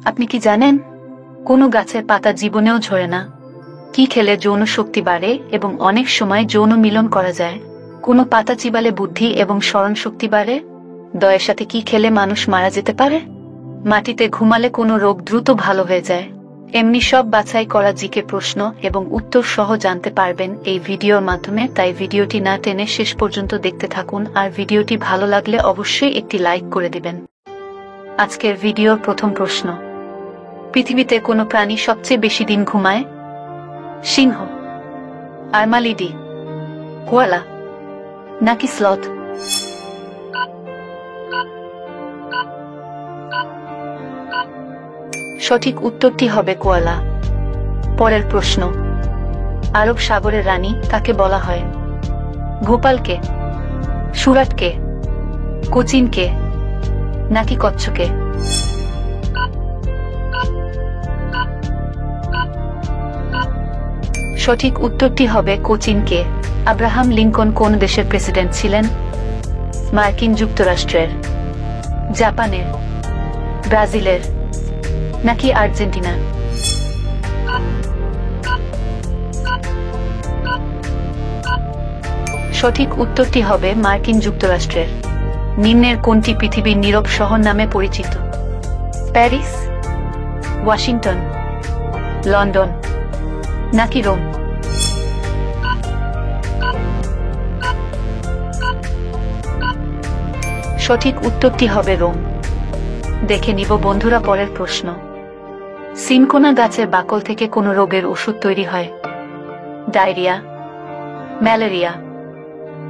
আপনি কি জানেন কোনো গাছের পাতা জীবনেও ঝরে না? কি খেলে যৌন শক্তি বাড়ে এবং অনেক সময় যৌন মিলন করা যায়? কোনো পাতা চিবালে বুদ্ধি এবং স্মরণ শক্তি বাড়ে? দয়ের সাথে কি খেলে মানুষ মারা যেতে পারে? মাটিতে ঘুমালে কোনো রোগ দ্রুত ভালো হয়ে যায়? এমনি সব বাছাই করা জিকে প্রশ্ন এবং উত্তর সহ জানতে পারবেন এই ভিডিওর মাধ্যমে, তাই ভিডিওটি না টেনে শেষ পর্যন্ত দেখতে থাকুন। আর ভিডিওটি ভালো লাগলে অবশ্যই একটি লাইক করে দিবেন। আজকের ভিডিওর প্রথম প্রশ্ন, পৃথিবীতে কোনো প্রাণী সবচেয়ে বেশি দিন ঘুমায়? সিংহ, আর্মালিডি, কোয়ালা নাকি স্লথ? সঠিক উত্তরটি হবে কোয়ালা। পরের প্রশ্ন, আরব সাগরের রানী কাকে বলা হয়? গোপালকে, সুরাটকে, কোচিনকে নাকি কচ্ছকে? সঠিক উত্তরটি হবে কোচিনকে। আব্রাহাম লিঙ্কন কোন দেশের প্রেসিডেন্ট ছিলেন? মার্কিন যুক্তরাষ্ট্রের, জাপানের, ব্রাজিলের নাকি আর্জেন্টিনা? সঠিক উত্তরটি হবে মার্কিন যুক্তরাষ্ট্রের। নিম্নের কোনটি পৃথিবীর নীরব শহর নামে পরিচিত? প্যারিস, ওয়াশিংটন, লন্ডন নাকি রোম? সঠিক উত্তরটি হবে রোম। দেখে নিব বন্ধুরা পরের প্রশ্ন, সিনকোনা গাছের বাকল থেকে কোন রোগের ওষুধ তৈরি হয়? ডায়রিয়া, ম্যালেরিয়া,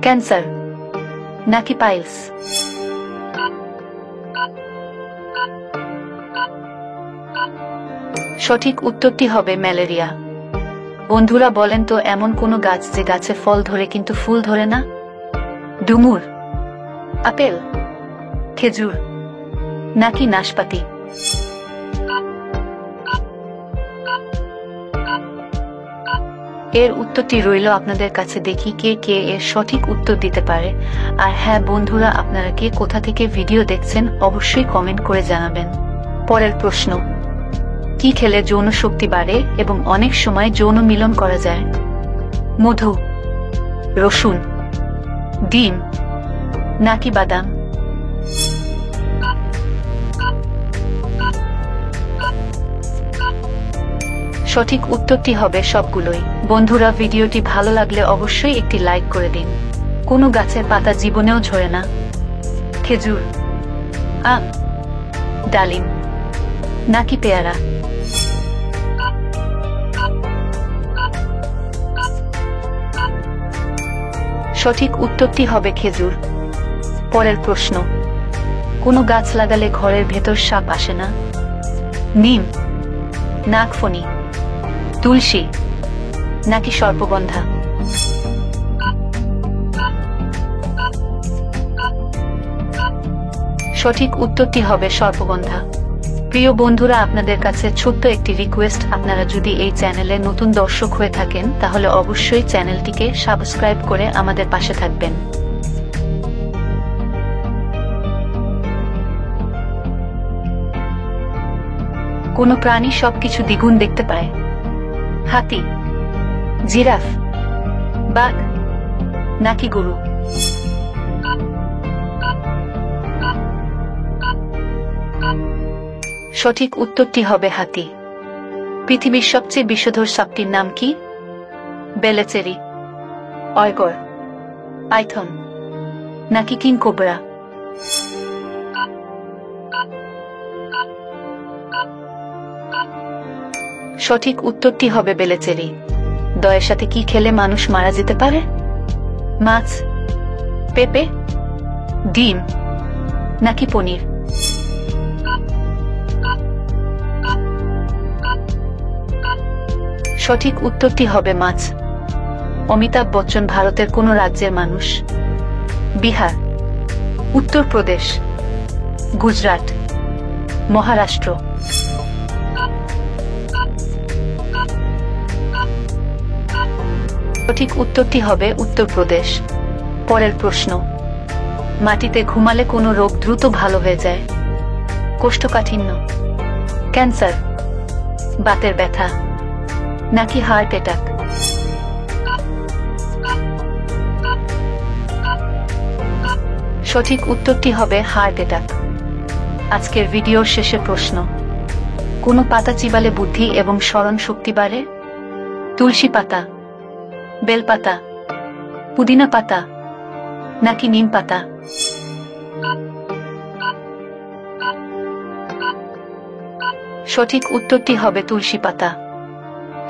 ক্যান্সার নাকি পাইলস? সঠিক উত্তরটি হবে ম্যালেরিয়া। বন্ধুরা বলেন তো এমন কোন গাছ যে গাছে ফল ধরে কিন্তু ফুল ধরে না? ডুমুর, আপেল, খেজুর নাকি নাশপাতি? এর উত্তরটি রইল আপনাদের কাছে। দেখি কে কে এর সঠিক উত্তর দিতে পারে। আর হ্যাঁ বন্ধুরা, আপনারা কে কোথা থেকে ভিডিও দেখছেন অবশ্যই কমেন্ট করে জানাবেন। পরের প্রশ্ন, কি খেলে যৌন শক্তি বাড়ে এবং অনেক সময় যৌন মিলন করা যায়? মধু, রসুন, ডিম নাকি বাদাম? সঠিক উত্তরটি হবে সবগুলোই। বন্ধুরা ভিডিওটি ভালো লাগলে অবশ্যই একটি লাইক করে দিন। কোনো গাছের পাতা জীবনেও ঝরে না? খেজুর, আম, ডালিম নাকি পেয়ারা? সঠিক উত্তরটি হবে খেজুর। পরের প্রশ্ন, কোনো গাছ লাগালে ঘরের ভেতর সাপ আসে না? নিম, নাগফণি, তুলসী নাকি সর্পগন্ধা? সঠিক উত্তরটি হবে সর্পগন্ধা। প্রিয় বন্ধুরা, আপনাদের কাছে ছোট্ট একটি রিকোয়েস্ট, আপনারা যদি এই চ্যানেলে নতুন দর্শক হয়ে থাকেন তাহলে অবশ্যই চ্যানেলটিকে সাবস্ক্রাইব করে আমাদের পাশে থাকবেন। কোন প্রাণী সবকিছু দ্বিগুণ দেখতে পায়? হাতি, জিরাফ, বাঘ নাকি গরু? সঠিক উত্তরটি হবে হাতি। পৃথিবীর সবচেয়ে বিষধর সাপটির নাম কি? বেলেচেরি, অয়গর, পাইথন নাকি কিং কোবরা? সঠিক উত্তরটি হবে বেলেচেরি। দয়ের সাথে কি খেলে মানুষ মারা যেতে পারে? মাছ, পেঁপে, ডিম নাকি পনির? সঠিক উত্তরটি হবে মাছ। অমিতাভ বচ্চন ভারতের কোন রাজ্যের মানুষ? বিহার, উত্তরপ্রদেশ, গুজরাট, মহারাষ্ট্র? সঠিক উত্তরটি হবে উত্তরপ্রদেশ। পরের প্রশ্ন, মাটিতে ঘুমালে কোনো রোগ দ্রুত ভালো হয়ে যায়? কোষ্ঠকাঠিন্য, ক্যান্সার, বাতের ব্যথা, নাকি হার্ট অ্যাটাক? সঠিক উত্তরটি হবে হার্ট অ্যাটাক। আজকের ভিডিওর শেষে প্রশ্ন, কোন পাতা চিবালে বুদ্ধি এবং স্মরণ শক্তি বাড়ে? তুলসী পাতা, বেলপাতা, পুদিনা পাতা, নাকি নিম পাতা? সঠিক উত্তরটি হবে তুলসী পাতা।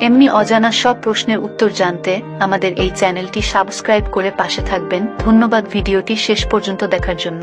এমনি অজানা সব প্রশ্নের উত্তর জানতে আমাদের এই চ্যানেলটি সাবস্ক্রাইব করে পাশে থাকবেন। ধন্যবাদ ভিডিওটি শেষ পর্যন্ত দেখার জন্য।